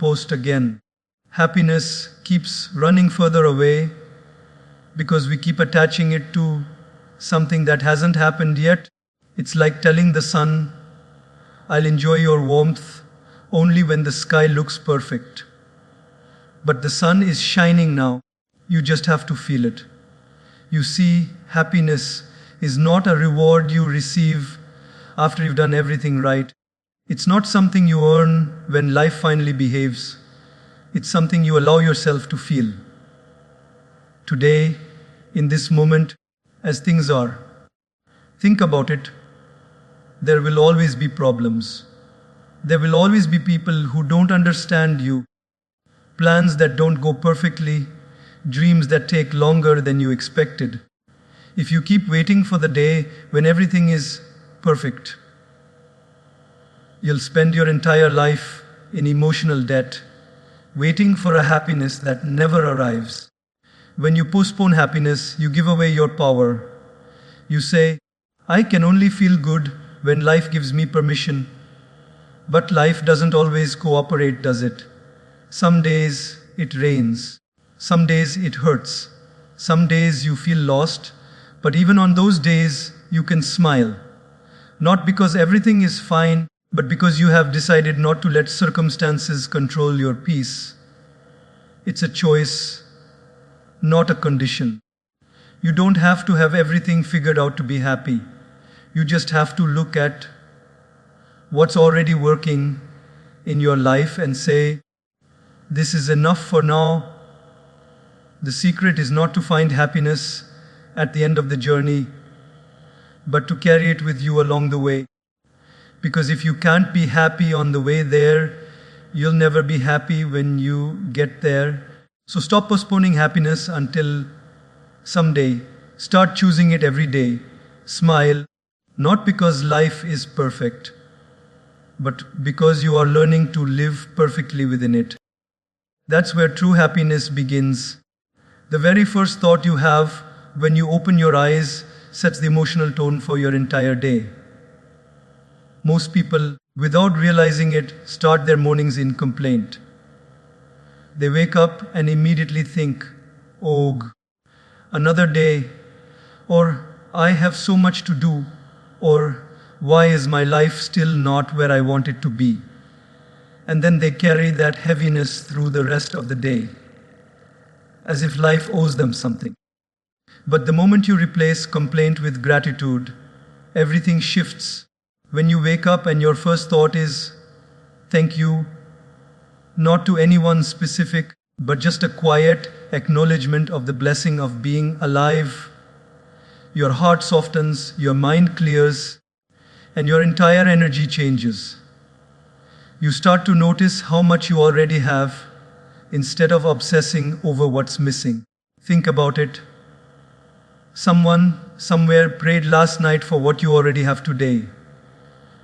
post again. Happiness keeps running further away because we keep attaching it to something that hasn't happened yet. It's like telling the sun, I'll enjoy your warmth only when the sky looks perfect. But the sun is shining now. You just have to feel it. You see, happiness is not a reward you receive after you've done everything right. It's not something you earn when life finally behaves. It's something you allow yourself to feel. Today, in this moment, as things are, think about it. There will always be problems. There will always be people who don't understand you, plans that don't go perfectly, dreams that take longer than you expected. If you keep waiting for the day when everything is perfect, you'll spend your entire life in emotional debt, waiting for a happiness that never arrives. When you postpone happiness, you give away your power. You say, I can only feel good when life gives me permission. But life doesn't always cooperate, does it? Some days it rains. Some days it hurts. Some days you feel lost. But even on those days, you can smile. Not because everything is fine, but because you have decided not to let circumstances control your peace. It's a choice, not a condition. You don't have to have everything figured out to be happy. You just have to look at what's already working in your life and say, this is enough for now. The secret is not to find happiness at the end of the journey, but to carry it with you along the way. Because if you can't be happy on the way there, you'll never be happy when you get there. So stop postponing happiness until someday. Start choosing it every day. Smile, not because life is perfect, but because you are learning to live perfectly within it. That's where true happiness begins. The very first thought you have when you open your eyes sets the emotional tone for your entire day. Most people, without realizing it, start their mornings in complaint. They wake up and immediately think, "Ugh, another day," or "I have so much to do," or "Why is my life still not where I want it to be?" And then they carry that heaviness through the rest of the day, as if life owes them something. But the moment you replace complaint with gratitude, everything shifts. When you wake up and your first thought is, "Thank you," not to anyone specific, but just a quiet acknowledgement of the blessing of being alive, your heart softens, your mind clears, and your entire energy changes. You start to notice how much you already have instead of obsessing over what's missing. Think about it. Someone, somewhere prayed last night for what you already have today.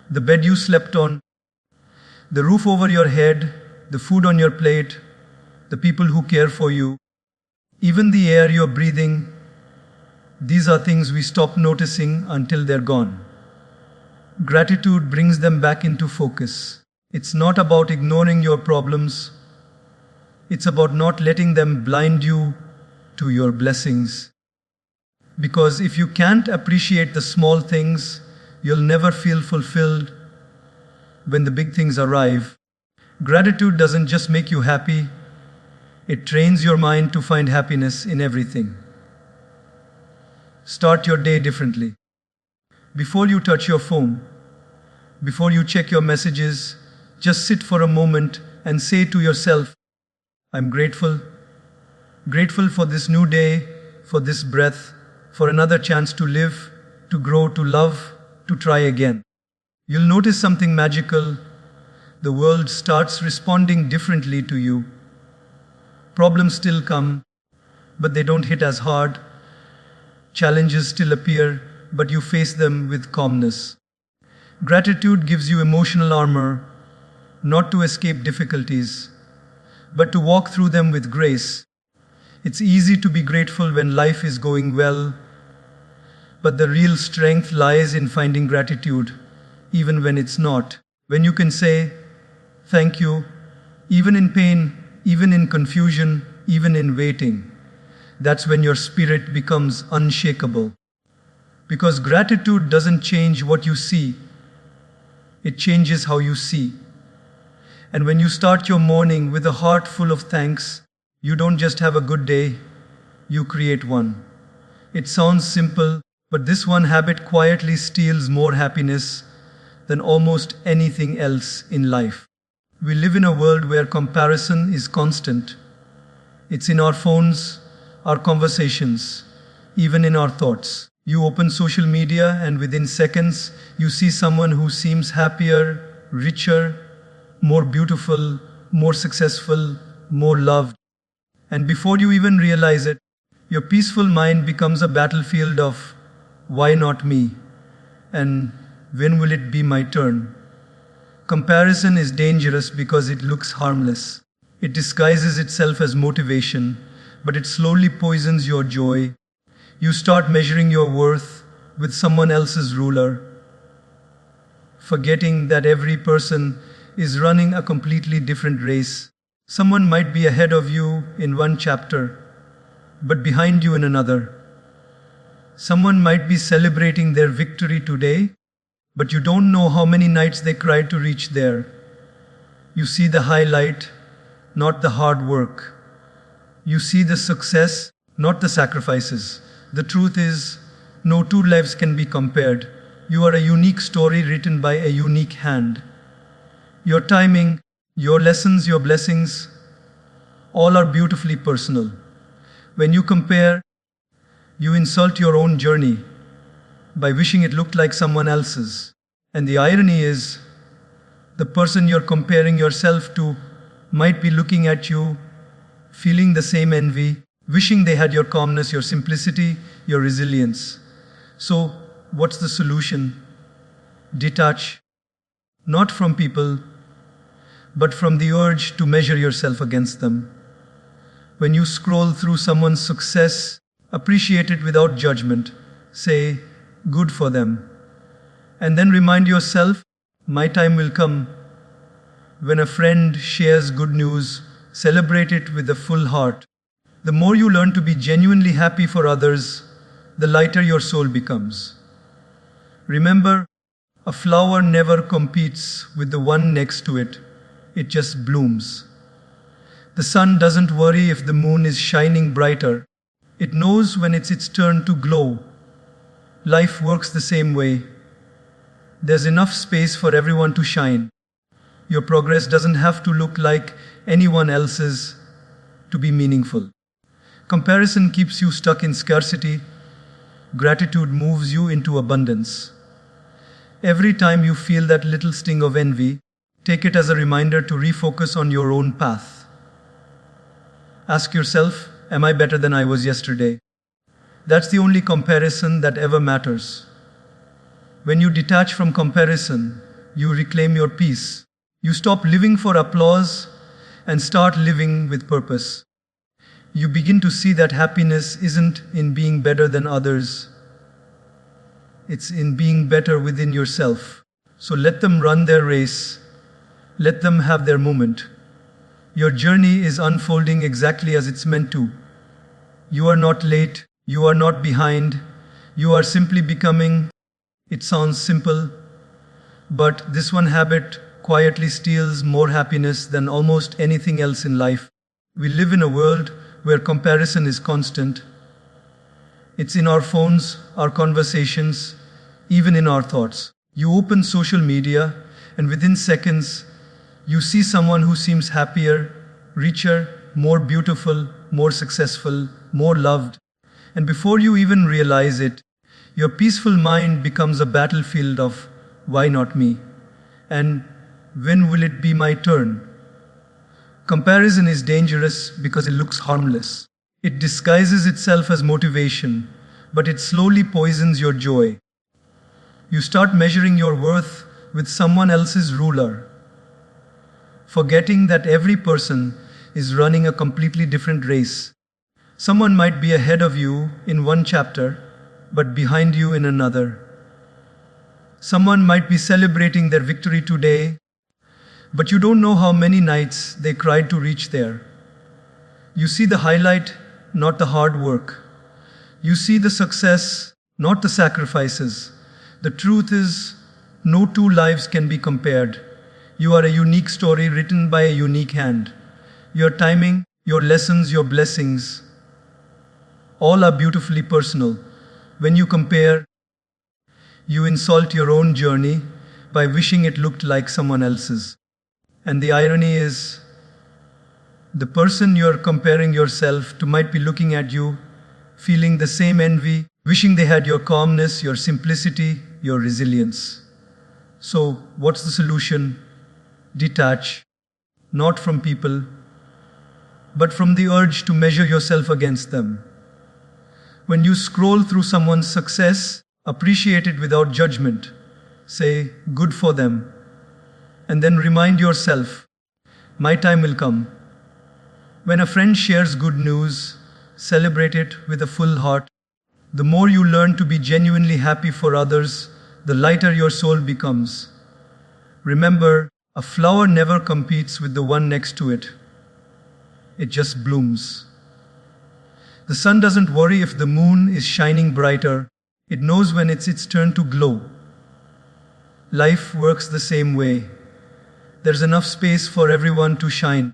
The bed you slept on, the roof over your head, the food on your plate, the people who care for you, even the air you're breathing. These are things we stop noticing until they're gone. Gratitude brings them back into focus. It's not about ignoring your problems. It's about not letting them blind you to your blessings. Because if you can't appreciate the small things, you'll never feel fulfilled when the big things arrive. Gratitude doesn't just make you happy, it trains your mind to find happiness in everything. Start your day differently. Before you touch your phone, before you check your messages, just sit for a moment and say to yourself, "I'm grateful. Grateful for this new day, for this breath, for another chance to live, to grow, to love, to try again." You'll notice something magical. The world starts responding differently to you. Problems still come, but they don't hit as hard. Challenges still appear, but you face them with calmness. Gratitude gives you emotional armor, not to escape difficulties, but to walk through them with grace. It's easy to be grateful when life is going well, but the real strength lies in finding gratitude, even when it's not. When you can say, "Thank you," Even in pain, even in confusion, even in waiting. That's when your spirit becomes unshakable. Because gratitude doesn't change what you see, it changes how you see. And when you start your morning with a heart full of thanks, you don't just have a good day, you create one. It sounds simple, but this one habit quietly steals more happiness than almost anything else in life. We live in a world where comparison is constant. It's in our phones, our conversations, even in our thoughts. You open social media and within seconds, you see someone who seems happier, richer, more beautiful, more successful, more loved. And before you even realize it, your peaceful mind becomes a battlefield of why not me? And when will it be my turn? Comparison is dangerous because it looks harmless. It disguises itself as motivation, but it slowly poisons your joy. You start measuring your worth with someone else's ruler, forgetting that every person is running a completely different race. Someone might be ahead of you in one chapter, but behind you in another. Someone might be celebrating their victory today, but you don't know how many nights they cried to reach there. You see the highlight, not the hard work. You see the success, not the sacrifices. The truth is, no two lives can be compared. You are a unique story written by a unique hand. Your timing, your lessons, your blessings, all are beautifully personal. When you compare, you insult your own journey by wishing it looked like someone else's. And the irony is, the person you're comparing yourself to might be looking at you, feeling the same envy, wishing they had your calmness, your simplicity, your resilience. So, what's the solution? Detach, not from people, but from the urge to measure yourself against them. When you scroll through someone's success, appreciate it without judgment. Say, good for them. And then remind yourself, my time will come. When a friend shares good news, celebrate it with a full heart. The more you learn to be genuinely happy for others, the lighter your soul becomes. Remember, a flower never competes with the one next to it. It just blooms. The sun doesn't worry if the moon is shining brighter. It knows when it's its turn to glow. Life works the same way. There's enough space for everyone to shine. Your progress doesn't have to look like anyone else's to be meaningful. Comparison keeps you stuck in scarcity. Gratitude moves you into abundance. Every time you feel that little sting of envy, take it as a reminder to refocus on your own path. Ask yourself, am I better than I was yesterday? That's the only comparison that ever matters. When you detach from comparison, you reclaim your peace. You stop living for applause and start living with purpose. You begin to see that happiness isn't in being better than others. It's in being better within yourself. So let them run their race. Let them have their moment. Your journey is unfolding exactly as it's meant to. You are not late. You are not behind. You are simply becoming. It sounds simple, but this one habit quietly steals more happiness than almost anything else in life. We live in a world where comparison is constant. It's in our phones, our conversations, even in our thoughts. You open social media, and within seconds, you see someone who seems happier, richer, more beautiful, more successful, more loved. And before you even realize it, your peaceful mind becomes a battlefield of why not me? And when will it be my turn? Comparison is dangerous because it looks harmless. It disguises itself as motivation, but it slowly poisons your joy. You start measuring your worth with someone else's ruler, forgetting that every person is running a completely different race. Someone might be ahead of you in one chapter, but behind you in another. Someone might be celebrating their victory today, But you don't know how many nights they cried to reach there. You see the highlight, not the hard work. You see the success, not the sacrifices. The truth is, no two lives can be compared. You are a unique story written by a unique hand. Your timing, your lessons, your blessings, all are beautifully personal. When you compare, you insult your own journey by wishing it looked like someone else's. And the irony is, the person you're comparing yourself to might be looking at you, feeling the same envy, wishing they had your calmness, your simplicity, your resilience. So, what's the solution? Detach, not from people, but from the urge to measure yourself against them. When you scroll through someone's success, appreciate it without judgment. Say, good for them. And then remind yourself, my time will come. When a friend shares good news, celebrate it with a full heart. The more you learn to be genuinely happy for others, the lighter your soul becomes. Remember, a flower never competes with the one next to it. It just blooms. The sun doesn't worry if the moon is shining brighter. It knows when it's its turn to glow. Life works the same way. There's enough space for everyone to shine.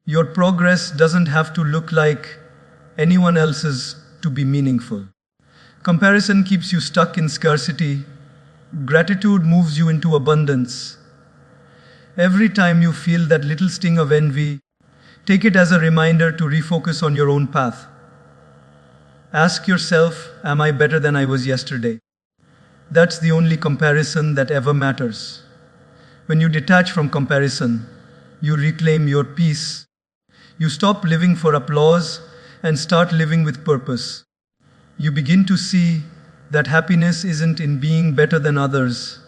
Your progress doesn't have to look like anyone else's to be meaningful. Comparison keeps you stuck in scarcity. Gratitude moves you into abundance. Every time you feel that little sting of envy, take it as a reminder to refocus on your own path. Ask yourself, am I better than I was yesterday? That's the only comparison that ever matters. When you detach from comparison, you reclaim your peace. You stop living for applause and start living with purpose. You begin to see that happiness isn't in being better than others.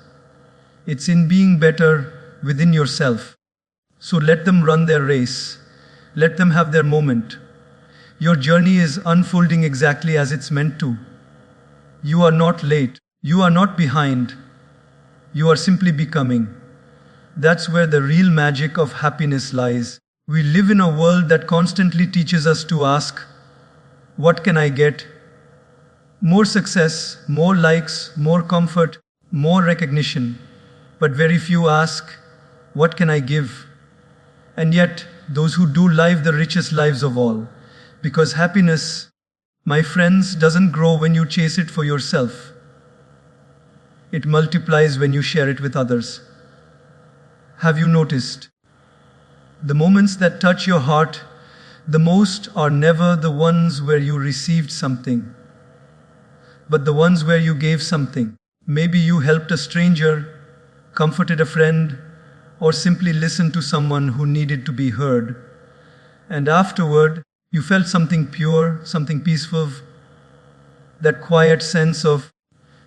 It's in being better within yourself. So let them run their race. Let them have their moment. Your journey is unfolding exactly as it's meant to. You are not late. You are not behind. You are simply becoming. That's where the real magic of happiness lies. We live in a world that constantly teaches us to ask, what can I get? More success, more likes, more comfort, more recognition. But very few ask, what can I give? And yet, those who do live the richest lives of all. Because happiness, my friends, doesn't grow when you chase it for yourself. It multiplies when you share it with others. Have you noticed? The moments that touch your heart the most are never the ones where you received something, but the ones where you gave something. Maybe you helped a stranger, comforted a friend, or simply listened to someone who needed to be heard. And afterward, you felt something pure, something peaceful, that quiet sense of,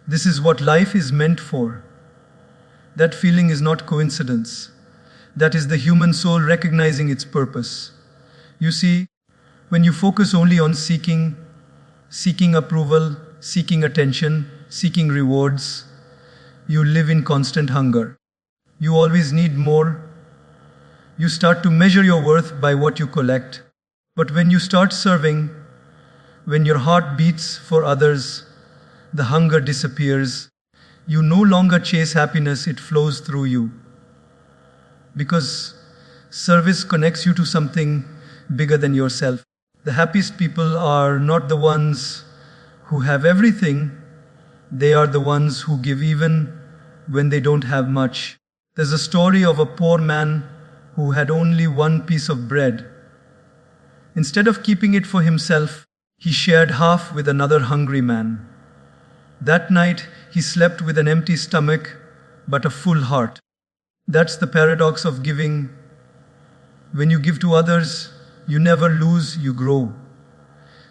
this is what life is meant for. That feeling is not coincidence. That is the human soul recognizing its purpose. You see, when you focus only on seeking approval, seeking attention, seeking rewards, you live in constant hunger. You always need more. You start to measure your worth by what you collect. But when you start serving, when your heart beats for others, the hunger disappears. You no longer chase happiness, it flows through you. Because service connects you to something bigger than yourself. The happiest people are not the ones who have everything, they are the ones who give even when they don't have much. There's a story of a poor man who had only one piece of bread. Instead of keeping it for himself, he shared half with another hungry man. That night, he slept with an empty stomach, but a full heart. That's the paradox of giving. When you give to others, you never lose, you grow.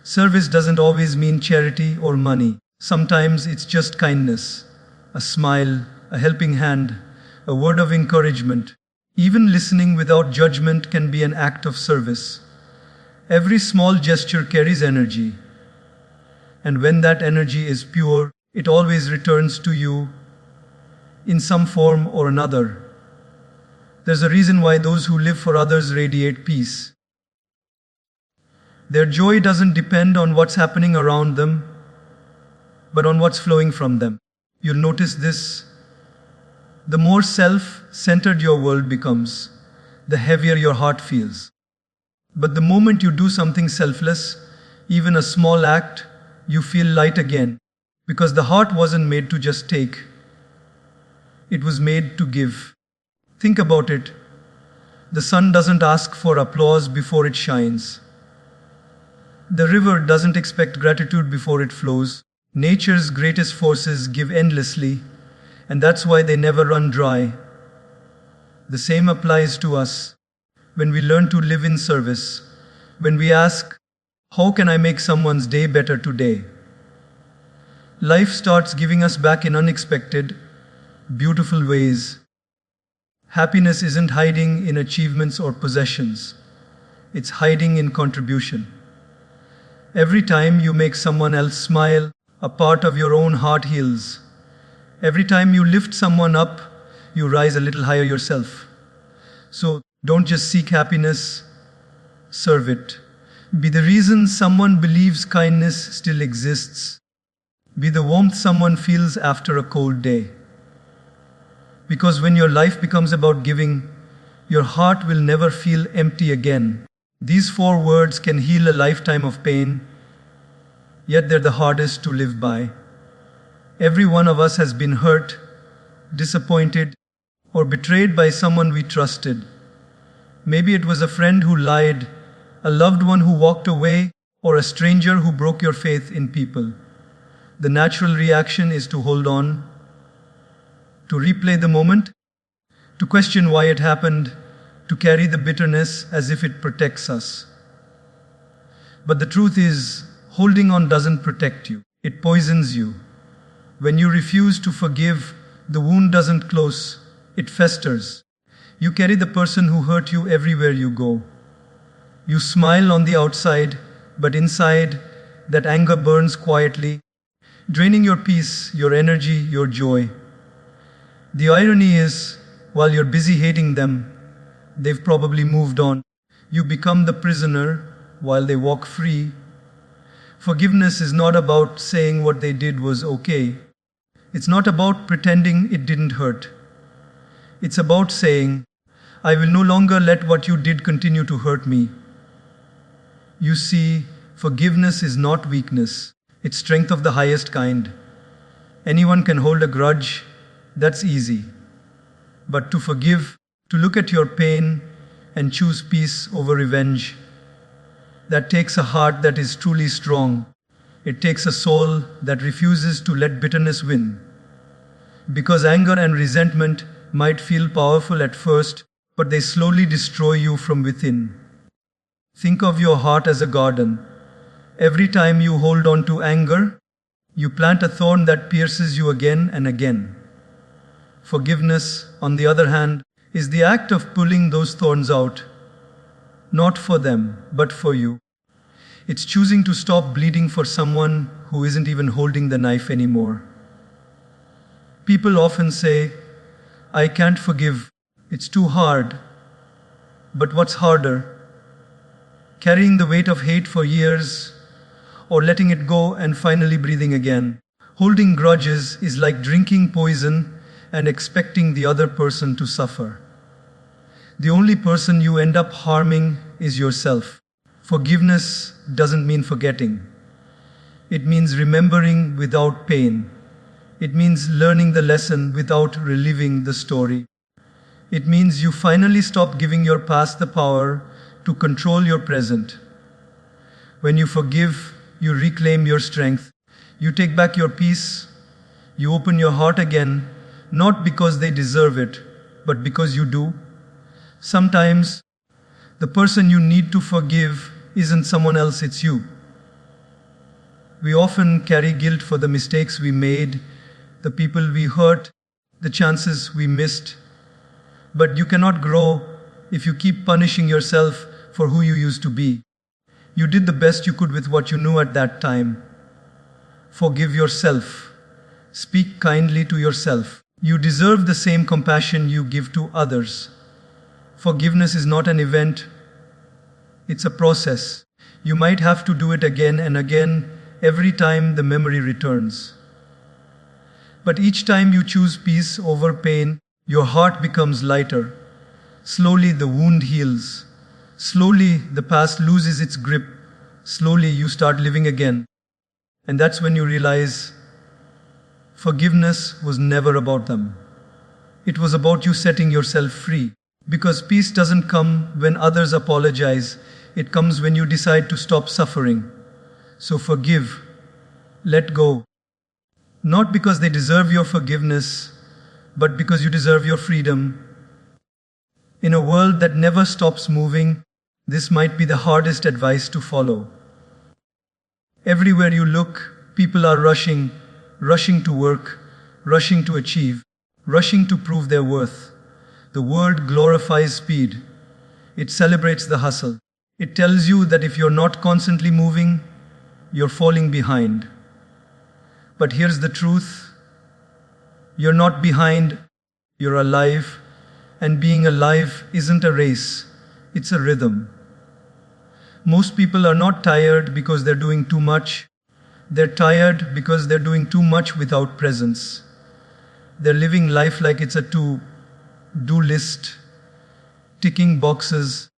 Service doesn't always mean charity or money. Sometimes it's just kindness, a smile, a helping hand, a word of encouragement. Even listening without judgment can be an act of service. Every small gesture carries energy. And when that energy is pure, it always returns to you in some form or another. There's a reason why those who live for others radiate peace. Their joy doesn't depend on what's happening around them, but on what's flowing from them. You'll notice this. The more self-centered your world becomes, the heavier your heart feels. But the moment you do something selfless, even a small act, you feel light again. Because the heart wasn't made to just take. It was made to give. Think about it. The sun doesn't ask for applause before it shines. The river doesn't expect gratitude before it flows. Nature's greatest forces give endlessly, and that's why they never run dry. The same applies to us. When we learn to live in service, when we ask, how can I make someone's day better today? Life starts giving us back in unexpected, beautiful ways. Happiness isn't hiding in achievements or possessions. It's hiding in contribution. Every time you make someone else smile, a part of your own heart heals. Every time you lift someone up, you rise a little higher yourself. So don't just seek happiness, serve it. Be the reason someone believes kindness still exists. Be the warmth someone feels after a cold day. Because when your life becomes about giving, your heart will never feel empty again. These 4 words can heal a lifetime of pain, yet they're the hardest to live by. Every one of us has been hurt, disappointed, or betrayed by someone we trusted. Maybe it was a friend who lied, a loved one who walked away, or a stranger who broke your faith in people. The natural reaction is to hold on, to replay the moment, to question why it happened, to carry the bitterness as if it protects us. But the truth is, holding on doesn't protect you. It poisons you. When you refuse to forgive, the wound doesn't close, it festers. You carry the person who hurt you everywhere you go. You smile on the outside, but inside, that anger burns quietly, draining your peace, your energy, your joy. The irony is, while you're busy hating them, they've probably moved on. You become the prisoner while they walk free. Forgiveness is not about saying what they did was okay. It's not about pretending it didn't hurt. It's about saying, I will no longer let what you did continue to hurt me. You see, forgiveness is not weakness. It's strength of the highest kind. Anyone can hold a grudge. That's easy. But to forgive, to look at your pain and choose peace over revenge, that takes a heart that is truly strong. It takes a soul that refuses to let bitterness win. Because anger and resentment might feel powerful at first, but they slowly destroy you from within. Think of your heart as a garden. Every time you hold on to anger, you plant a thorn that pierces you again and again. Forgiveness, on the other hand, is the act of pulling those thorns out, not for them, but for you. It's choosing to stop bleeding for someone who isn't even holding the knife anymore. People often say, I can't forgive, it's too hard. But what's harder? Carrying the weight of hate for years, or letting it go and finally breathing again. Holding grudges is like drinking poison and expecting the other person to suffer. The only person you end up harming is yourself. Forgiveness doesn't mean forgetting. It means remembering without pain. It means learning the lesson without reliving the story. It means you finally stop giving your past the power to control your present. When you forgive, you reclaim your strength. You take back your peace. You open your heart again, not because they deserve it, but because you do. Sometimes, the person you need to forgive isn't someone else, it's you. We often carry guilt for the mistakes we made, the people we hurt, the chances we missed. But you cannot grow if you keep punishing yourself for who you used to be. You did the best you could with what you knew at that time. Forgive yourself. Speak kindly to yourself. You deserve the same compassion you give to others. Forgiveness is not an event, it's a process. You might have to do it again and again every time the memory returns. But each time you choose peace over pain, your heart becomes lighter. Slowly the wound heals. Slowly the past loses its grip. Slowly you start living again. And that's when you realize forgiveness was never about them. It was about you setting yourself free. Because peace doesn't come when others apologize. It comes when you decide to stop suffering. So forgive. Let go. Not because they deserve your forgiveness, but because you deserve your freedom. In a world that never stops moving, this might be the hardest advice to follow. Everywhere you look, people are rushing to work, rushing to achieve, rushing to prove their worth. The world glorifies speed. It celebrates the hustle. It tells you that if you're not constantly moving, you're falling behind. But here's the truth. You're not behind, you're alive. And being alive isn't a race, it's a rhythm. Most people are not tired because they're doing too much. They're tired because they're doing too much without presence. They're living life like it's a to-do list, ticking boxes,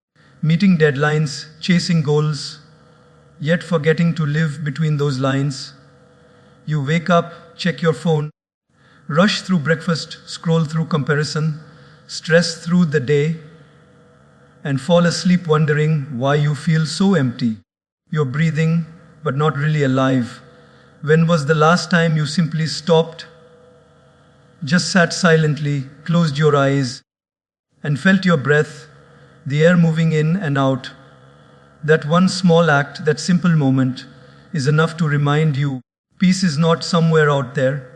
meeting deadlines, chasing goals, yet forgetting to live between those lines. You wake up, check your phone, rush through breakfast, scroll through comparison, stress through the day, and fall asleep wondering why you feel so empty. You're breathing, but not really alive. When was the last time you simply stopped, just sat silently, closed your eyes, and felt your breath, the air moving in and out? That one small act, that simple moment, is enough to remind you peace is not somewhere out there,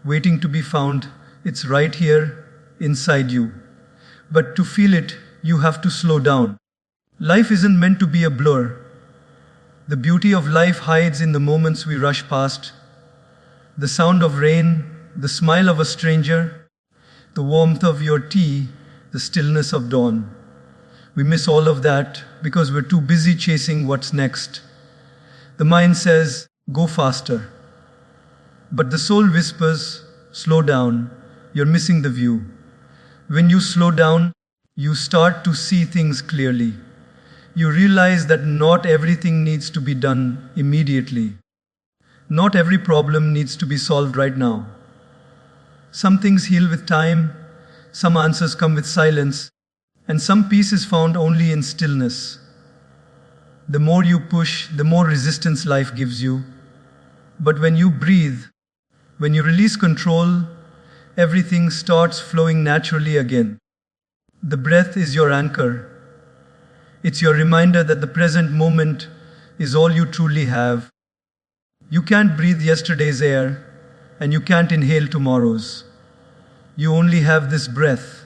waiting to be found. It's right here, inside you. But to feel it, you have to slow down. Life isn't meant to be a blur. The beauty of life hides in the moments we rush past. The sound of rain, the smile of a stranger, the warmth of your tea, the stillness of dawn. We miss all of that because we're too busy chasing what's next. The mind says, go faster. But the soul whispers, slow down, you're missing the view. When you slow down, you start to see things clearly. You realize that not everything needs to be done immediately. Not every problem needs to be solved right now. Some things heal with time, some answers come with silence, and some peace is found only in stillness. The more you push, the more resistance life gives you. But when you breathe, when you release control, everything starts flowing naturally again. The breath is your anchor. It's your reminder that the present moment is all you truly have. You can't breathe yesterday's air, and you can't inhale tomorrow's. You only have this breath.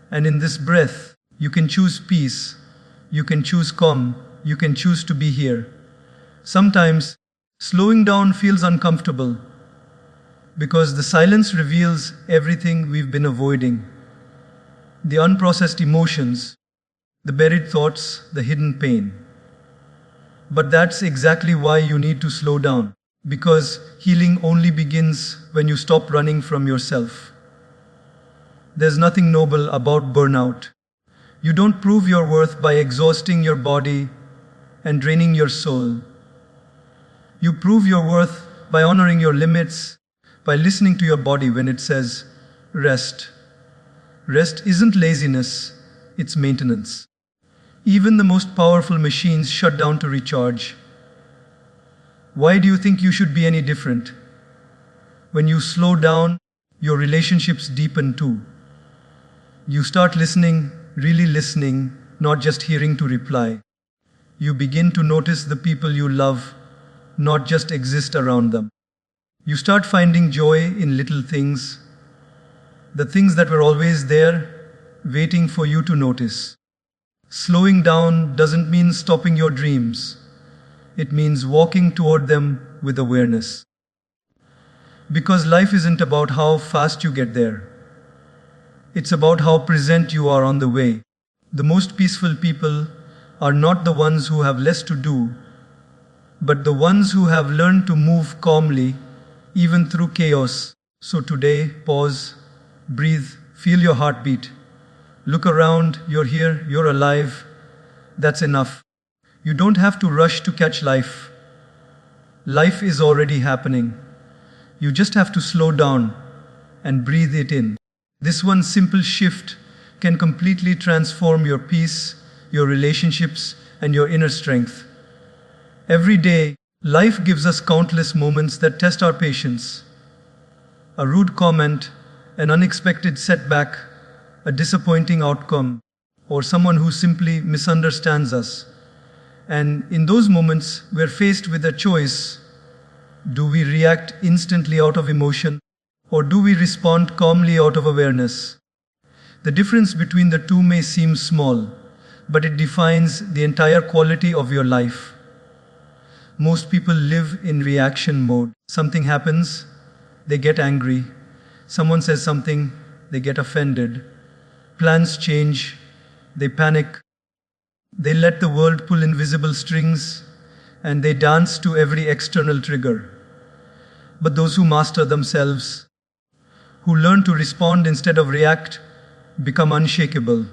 And in this breath, you can choose peace, you can choose calm, you can choose to be here. Sometimes, slowing down feels uncomfortable because the silence reveals everything we've been avoiding. The unprocessed emotions, the buried thoughts, the hidden pain. But that's exactly why you need to slow down, because healing only begins when you stop running from yourself. There's nothing noble about burnout. You don't prove your worth by exhausting your body and draining your soul. You prove your worth by honoring your limits, by listening to your body when it says, rest. Rest isn't laziness, it's maintenance. Even the most powerful machines shut down to recharge. Why do you think you should be any different? When you slow down, your relationships deepen too. You start listening, really listening, not just hearing to reply. You begin to notice the people you love, not just exist around them. You start finding joy in little things, the things that were always there, waiting for you to notice. Slowing down doesn't mean stopping your dreams. It means walking toward them with awareness. Because life isn't about how fast you get there. It's about how present you are on the way. The most peaceful people are not the ones who have less to do, but the ones who have learned to move calmly, even through chaos. So today, pause, breathe, feel your heartbeat. Look around, you're here, you're alive. That's enough. You don't have to rush to catch life. Life is already happening. You just have to slow down and breathe it in. This one simple shift can completely transform your peace, your relationships, and your inner strength. Every day, life gives us countless moments that test our patience. A rude comment, an unexpected setback, a disappointing outcome, or someone who simply misunderstands us. And in those moments, we're faced with a choice. Do we react instantly out of emotion, or do we respond calmly out of awareness? The difference between the two may seem small, but it defines the entire quality of your life. Most people live in reaction mode. Something happens, they get angry. Someone says something, they get offended. Plans change, they panic. They let the world pull invisible strings, and they dance to every external trigger. But those who master themselves, who learn to respond instead of react, become unshakable.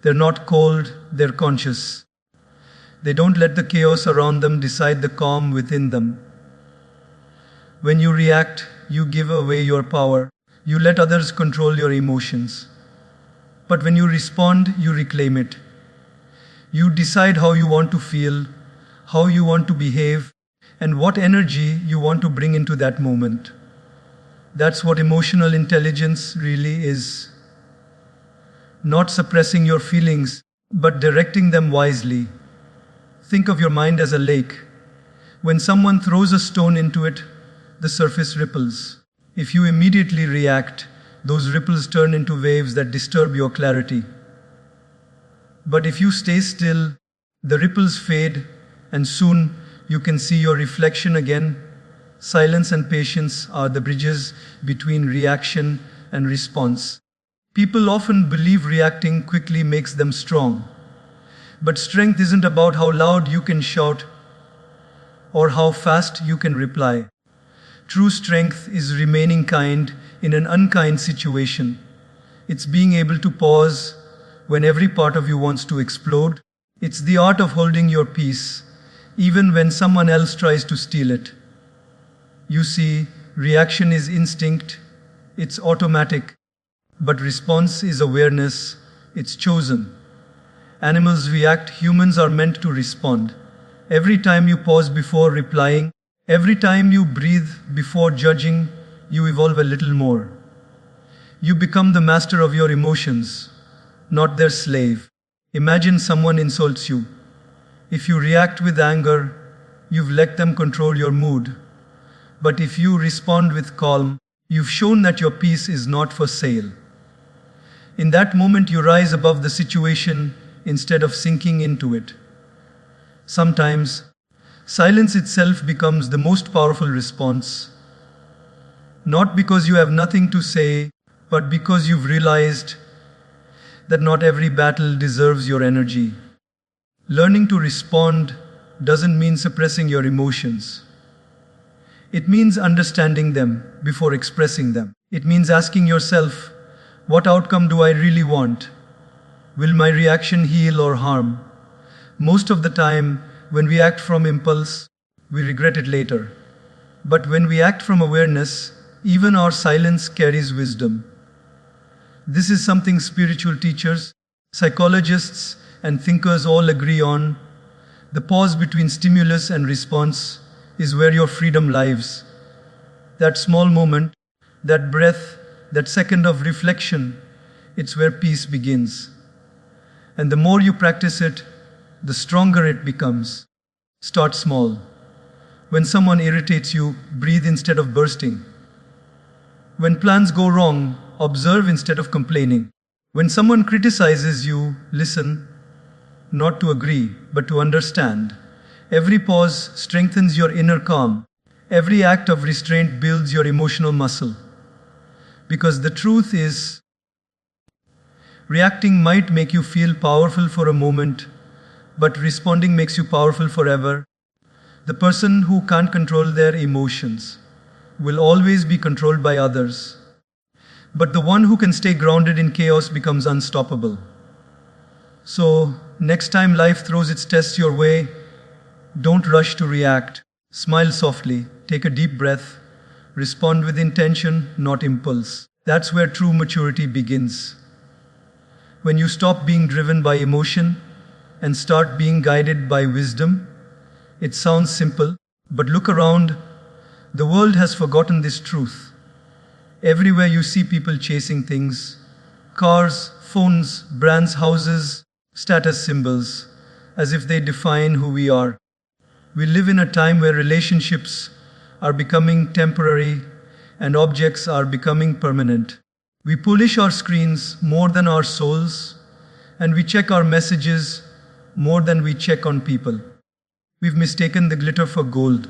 They're not cold, they're conscious. They don't let the chaos around them decide the calm within them. When you react, you give away your power. You let others control your emotions. But when you respond, you reclaim it. You decide how you want to feel, how you want to behave, and what energy you want to bring into that moment. That's what emotional intelligence really is. Not suppressing your feelings, but directing them wisely. Think of your mind as a lake. When someone throws a stone into it, the surface ripples. If you immediately react, those ripples turn into waves that disturb your clarity. But if you stay still, the ripples fade, and soon you can see your reflection again. Silence and patience are the bridges between reaction and response. People often believe reacting quickly makes them strong. But strength isn't about how loud you can shout or how fast you can reply. True strength is remaining kind in an unkind situation. It's being able to pause when every part of you wants to explode. It's the art of holding your peace, even when someone else tries to steal it. You see, reaction is instinct, it's automatic, but response is awareness, it's chosen. Animals react, humans are meant to respond. Every time you pause before replying, every time you breathe before judging, you evolve a little more. You become the master of your emotions, not their slave. Imagine someone insults you. If you react with anger, you've let them control your mood. But if you respond with calm, you've shown that your peace is not for sale. In that moment, you rise above the situation instead of sinking into it. Sometimes, silence itself becomes the most powerful response. Not because you have nothing to say, but because you've realized that not every battle deserves your energy. Learning to respond doesn't mean suppressing your emotions. It means understanding them before expressing them. It means asking yourself, what outcome do I really want? Will my reaction heal or harm? Most of the time, when we act from impulse, we regret it later. But when we act from awareness, even our silence carries wisdom. This is something spiritual teachers, psychologists, and thinkers all agree on. The pause between stimulus and response is where your freedom lies. That small moment, that breath, that second of reflection, it's where peace begins. And the more you practice it, the stronger it becomes. Start small. When someone irritates you, breathe instead of bursting. When plans go wrong, observe instead of complaining. When someone criticizes you, listen, not to agree, but to understand. Every pause strengthens your inner calm. Every act of restraint builds your emotional muscle. Because the truth is, Reacting might make you feel powerful for a moment, but responding makes you powerful forever. The person who can't control their emotions will always be controlled by others. But the one who can stay grounded in chaos becomes unstoppable. So, next time life throws its tests your way, don't rush to react. Smile softly, take a deep breath, respond with intention, not impulse. That's where true maturity begins. When you stop being driven by emotion and start being guided by wisdom. It sounds simple, but look around. The world has forgotten this truth. Everywhere you see people chasing things: cars, phones, brands, houses, status symbols, as if they define who we are. We live in a time where relationships are becoming temporary and objects are becoming permanent. We polish our screens more than our souls, and we check our messages more than we check on people. We've mistaken the glitter for gold.